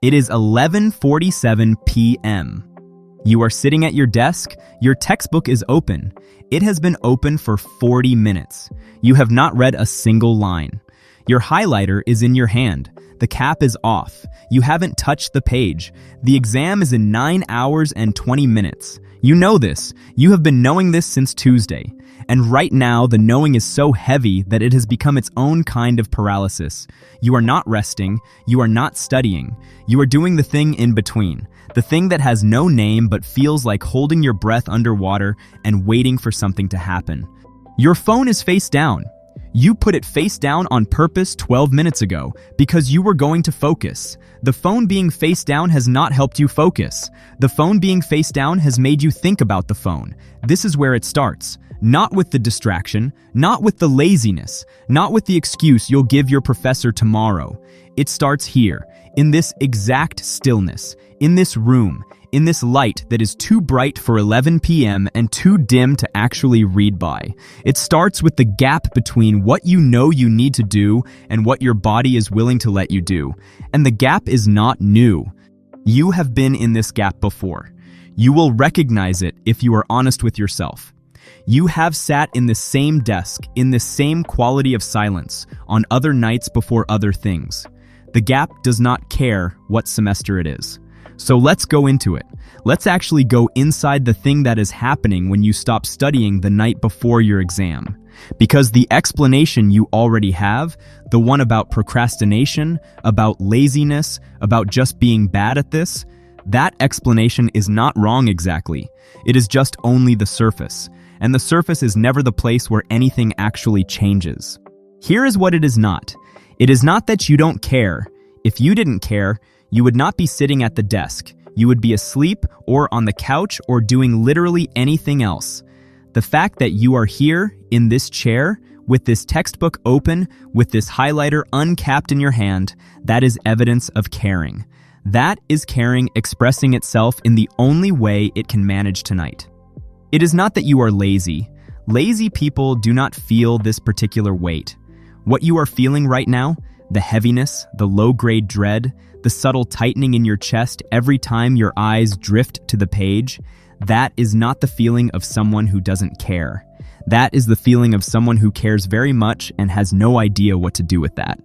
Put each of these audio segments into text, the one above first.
It is 11:47 p.m. You are sitting at your desk, your textbook is open. It has been open for 40 minutes. You have not read a single line. Your highlighter is in your hand. The cap is off. You haven't touched the page. The exam is in 9 hours and 20 minutes. You know this. You have been knowing this since Tuesday. And right now, the knowing is so heavy that it has become its own kind of paralysis. You are not resting. You are not studying. You are doing the thing in between. The thing that has no name but feels like holding your breath underwater and waiting for something to happen. Your phone is face down. You put it face down on purpose 12 minutes ago because you were going to focus. The phone being face down has not helped you focus. The phone being face down has made you think about the phone. This is where it starts. Not with the distraction, not with the laziness, not with the excuse you'll give your professor tomorrow. It starts here, in this exact stillness, in this room, in this light that is too bright for 11 p.m. and too dim to actually read by. It starts with the gap between what you know you need to do and what your body is willing to let you do. And the gap is not new. You have been in this gap before. You will recognize it if you are honest with yourself. You have sat in the same desk, in the same quality of silence, on other nights before other things. The gap does not care what semester it is. So let's go into it. Let's actually go inside the thing that is happening when you stop studying the night before your exam. Because the explanation you already have, the one about procrastination, about laziness, about just being bad at this, that explanation is not wrong exactly. It is just only the surface. And the surface is never the place where anything actually changes. Here is what it is not. It is not that you don't care. If you didn't care, you would not be sitting at the desk. You would be asleep or on the couch or doing literally anything else. The fact that you are here in this chair with this textbook open, with this highlighter uncapped in your hand, that is evidence of caring. That is caring expressing itself in the only way it can manage tonight. It is not that you are lazy. Lazy people do not feel this particular weight. What you are feeling right now, the heaviness, the low-grade dread, the subtle tightening in your chest every time your eyes drift to the page, that is not the feeling of someone who doesn't care. That is the feeling of someone who cares very much and has no idea what to do with that.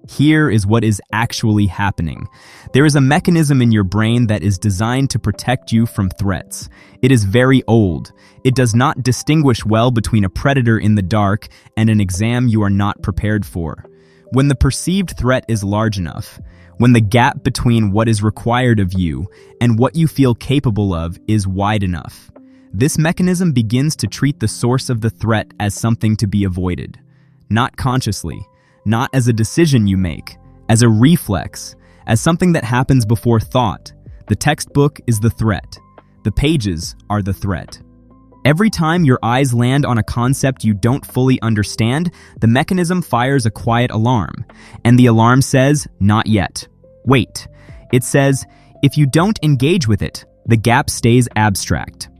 Here is what is actually happening. There is a mechanism in your brain that is designed to protect you from threats. It is very old. It does not distinguish well between a predator in the dark and an exam you are not prepared for. When the perceived threat is large enough, when the gap between what is required of you and what you feel capable of is wide enough, this mechanism begins to treat the source of the threat as something to be avoided. Not consciously. Not as a decision you make, as a reflex, as something that happens before thought. The textbook is the threat. The pages are the threat. Every time your eyes land on a concept you don't fully understand, the mechanism fires a quiet alarm. And the alarm says, not yet. Wait. It says, if you don't engage with it, the gap stays abstract.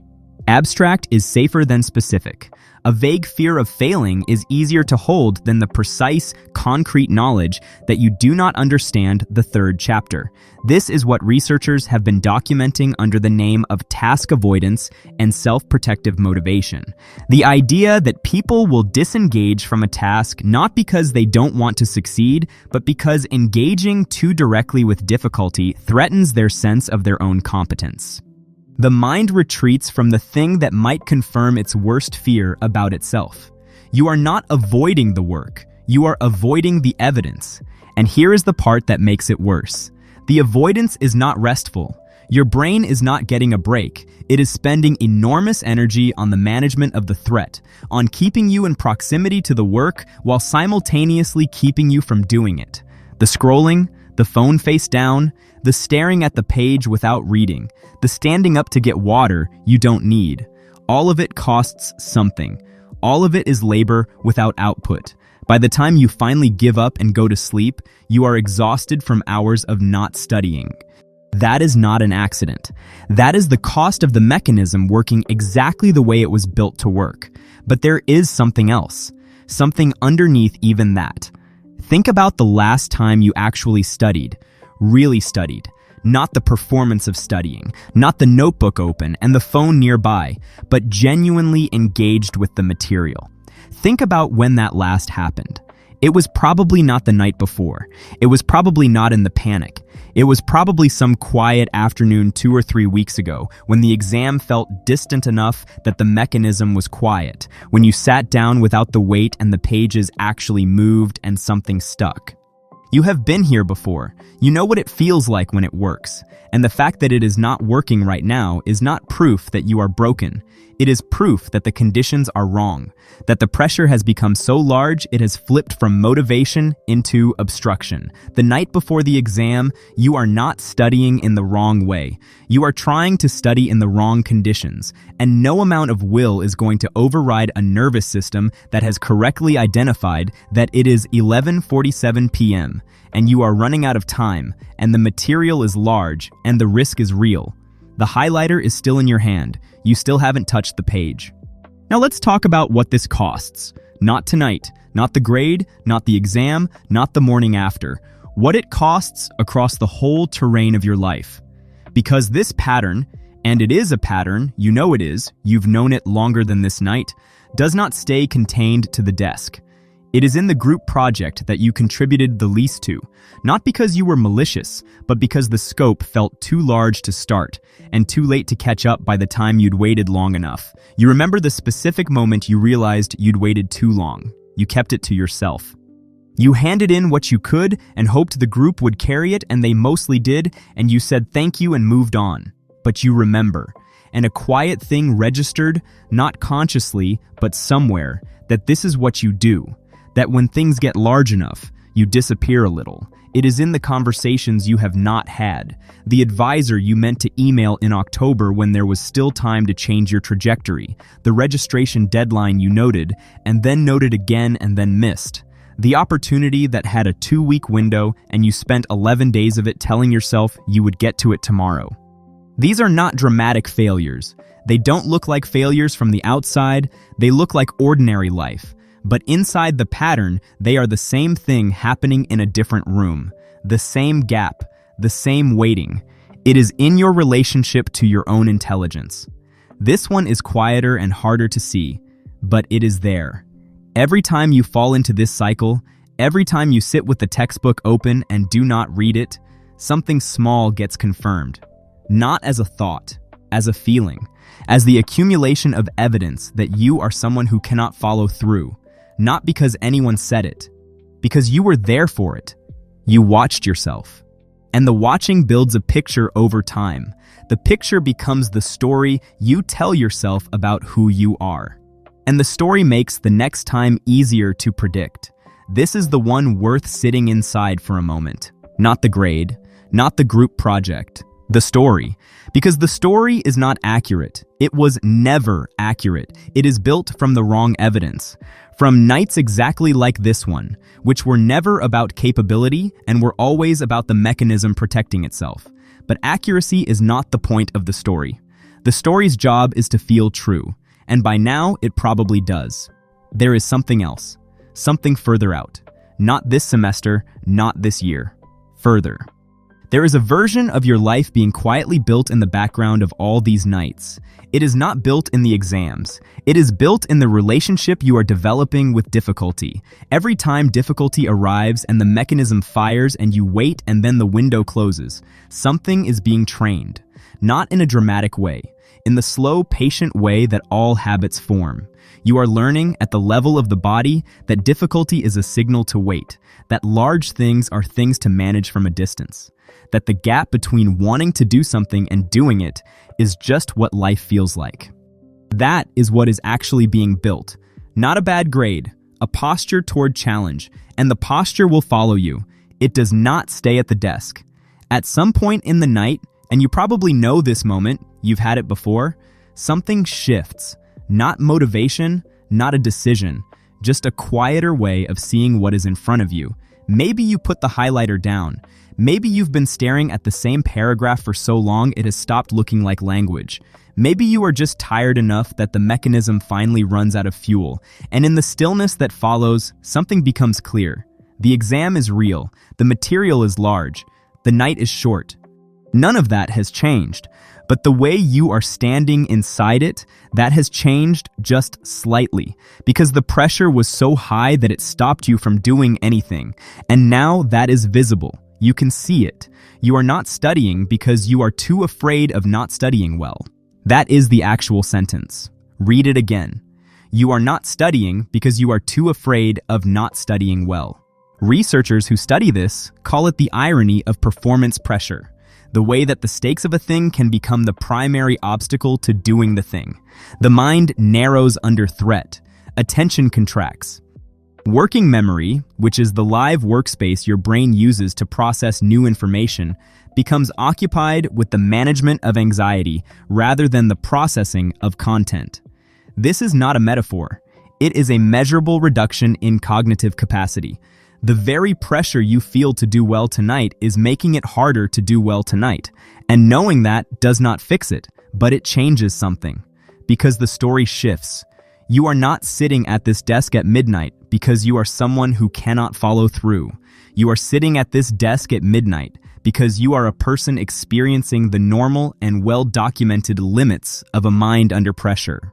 Abstract is safer than specific. A vague fear of failing is easier to hold than the precise, concrete knowledge that you do not understand the third chapter. This is what researchers have been documenting under the name of task avoidance and self-protective motivation. The idea that people will disengage from a task not because they don't want to succeed, but because engaging too directly with difficulty threatens their sense of their own competence. The mind retreats from the thing that might confirm its worst fear about itself. You are not avoiding the work. You are avoiding the evidence. And here is the part that makes it worse. The avoidance is not restful. Your brain is not getting a break. It is spending enormous energy on the management of the threat, on keeping you in proximity to the work while simultaneously keeping you from doing it. The scrolling, the phone face down, the staring at the page without reading, the standing up to get water you don't need. All of it costs something. All of it is labor without output. By the time you finally give up and go to sleep, you are exhausted from hours of not studying. That is not an accident. That is the cost of the mechanism working exactly the way it was built to work. But there is something else, something underneath even that. Think about the last time you actually studied, really studied. not the performance of studying, not the notebook open and the phone nearby, but genuinely engaged with the material. Think about when that last happened. It was probably not the night before. It was probably not in the panic. It was probably some quiet afternoon 2 or 3 weeks ago when the exam felt distant enough that the mechanism was quiet, when you sat down without the weight and the pages actually moved and something stuck. You have been here before. You know what it feels like when it works. And the fact that it is not working right now is not proof that you are broken. It is proof that the conditions are wrong, that the pressure has become so large it has flipped from motivation into obstruction. The night before the exam, you are not studying in the wrong way. You are trying to study in the wrong conditions, and no amount of will is going to override a nervous system that has correctly identified that it is 11:47 p.m., and you are running out of time, and the material is large, and the risk is real. The highlighter is still in your hand. You still haven't touched the page. Now let's talk about what this costs. Not tonight, not the grade, not the exam, not the morning after. What it costs across the whole terrain of your life. Because this pattern, and it is a pattern, you know it is, you've known it longer than this night, does not stay contained to the desk. It is in the group project that you contributed the least to, not because you were malicious, but because the scope felt too large to start, and too late to catch up by the time you'd waited long enough. You remember the specific moment you realized you'd waited too long. You kept it to yourself. You handed in what you could and hoped the group would carry it, and they mostly did, and you said thank you and moved on. But you remember, and a quiet thing registered, not consciously, but somewhere, that this is what you do. That when things get large enough, you disappear a little. It is in the conversations you have not had, the advisor you meant to email in October when there was still time to change your trajectory, the registration deadline you noted, and then noted again and then missed, the opportunity that had a 2-week window and you spent 11 days of it telling yourself you would get to it tomorrow. These are not dramatic failures. They don't look like failures from the outside, they look like ordinary life. But inside the pattern, they are the same thing happening in a different room, the same gap, the same waiting. It is in your relationship to your own intelligence. This one is quieter and harder to see, but it is there. Every time you fall into this cycle, every time you sit with the textbook open and do not read it, something small gets confirmed. Not as a thought, as a feeling, as the accumulation of evidence that you are someone who cannot follow through. Not because anyone said it, because you were there for it. You watched yourself. And the watching builds a picture over time. The picture becomes the story you tell yourself about who you are. And the story makes the next time easier to predict. This is the one worth sitting inside for a moment. Not the grade, not the group project, the story. Because the story is not accurate. It was never accurate. It is built from the wrong evidence. From nights exactly like this one, which were never about capability and were always about the mechanism protecting itself. But accuracy is not the point of the story. The story's job is to feel true, and by now it probably does. There is something else, something further out. Not this semester, not this year. Further. There is a version of your life being quietly built in the background of all these nights. It is not built in the exams. It is built in the relationship you are developing with difficulty. Every time difficulty arrives and the mechanism fires and you wait and then the window closes, something is being trained. Not in a dramatic way, in the slow, patient way that all habits form. You are learning at the level of the body that difficulty is a signal to wait, that large things are things to manage from a distance. That the gap between wanting to do something and doing it is just what life feels like. That is what is actually being built. Not a bad grade, a posture toward challenge, and the posture will follow you. It does not stay at the desk. At some point in the night, and you probably know this moment, you've had it before, something shifts. Not motivation, not a decision, just a quieter way of seeing what is in front of you. Maybe you put the highlighter down. Maybe you've been staring at the same paragraph for so long it has stopped looking like language. Maybe you are just tired enough that the mechanism finally runs out of fuel, and in the stillness that follows, something becomes clear. The exam is real, the material is large, the night is short. None of that has changed, but the way you are standing inside it, that has changed just slightly, because the pressure was so high that it stopped you from doing anything, and now that is visible. You can see it. You are not studying because you are too afraid of not studying well. That is the actual sentence. Read it again. You are not studying because you are too afraid of not studying well. Researchers who study this call it the irony of performance pressure, the way that the stakes of a thing can become the primary obstacle to doing the thing. The mind narrows under threat. Attention contracts. Working memory, which is the live workspace your brain uses to process new information, becomes occupied with the management of anxiety rather than the processing of content. This is not a metaphor. It is a measurable reduction in cognitive capacity. The very pressure you feel to do well tonight is making it harder to do well tonight. And knowing that does not fix it, but it changes something. Because the story shifts. You are not sitting at this desk at midnight because you are someone who cannot follow through. You are sitting at this desk at midnight because you are a person experiencing the normal and well-documented limits of a mind under pressure.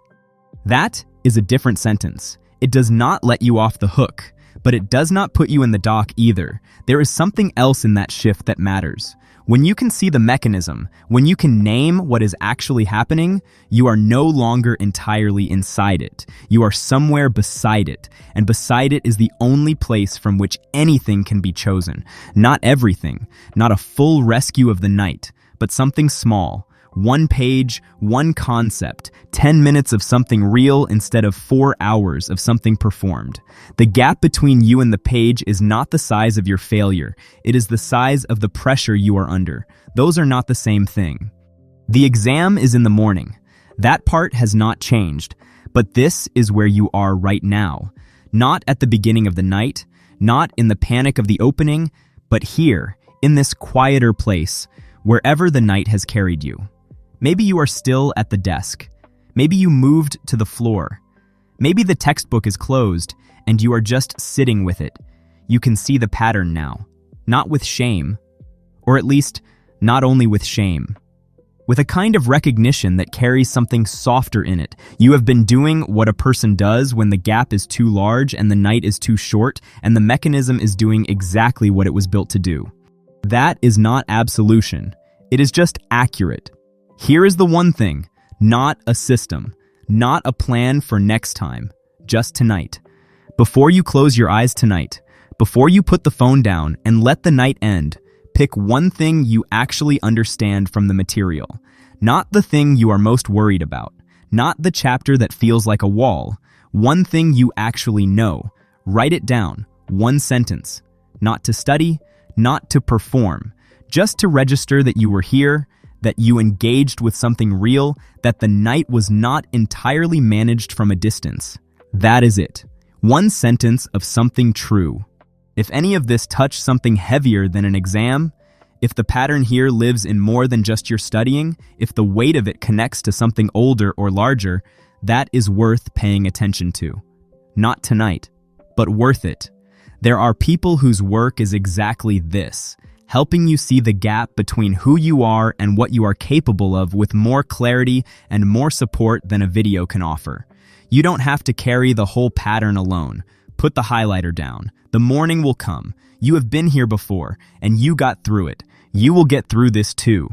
That is a different sentence. It does not let you off the hook, but it does not put you in the dock either. There is something else in that shift that matters. When you can see the mechanism, when you can name what is actually happening, you are no longer entirely inside it. You are somewhere beside it, and beside it is the only place from which anything can be chosen. Not everything, not a full rescue of the night, but something small. 1 page, 1 concept, 10 minutes of something real instead of 4 hours of something performed. The gap between you and the page is not the size of your failure. It is the size of the pressure you are under. Those are not the same thing. The exam is in the morning. That part has not changed, but this is where you are right now. Not at the beginning of the night, not in the panic of the opening, but here, in this quieter place, wherever the night has carried you. Maybe you are still at the desk. Maybe you moved to the floor. Maybe the textbook is closed and you are just sitting with it. You can see the pattern now, not with shame, or at least not only with shame. With a kind of recognition that carries something softer in it. You have been doing what a person does when the gap is too large and the night is too short, and the mechanism is doing exactly what it was built to do. That is not absolution. It is just accurate. Here is the one thing, not a system, not a plan for next time, just tonight. Before you close your eyes tonight, before you put the phone down and let the night end, pick one thing you actually understand from the material. Not the thing you are most worried about, not the chapter that feels like a wall. One thing you actually know. Write it down, 1 sentence. Not to study, not to perform, just to register that you were here, that you engaged with something real, that the night was not entirely managed from a distance. That is it. 1 sentence of something true. If any of this touched something heavier than an exam, if the pattern here lives in more than just your studying, if the weight of it connects to something older or larger, that is worth paying attention to. Not tonight, but worth it. There are people whose work is exactly this. Helping you see the gap between who you are and what you are capable of with more clarity and more support than a video can offer. You don't have to carry the whole pattern alone. Put the highlighter down. The morning will come. You have been here before, and you got through it. You will get through this too.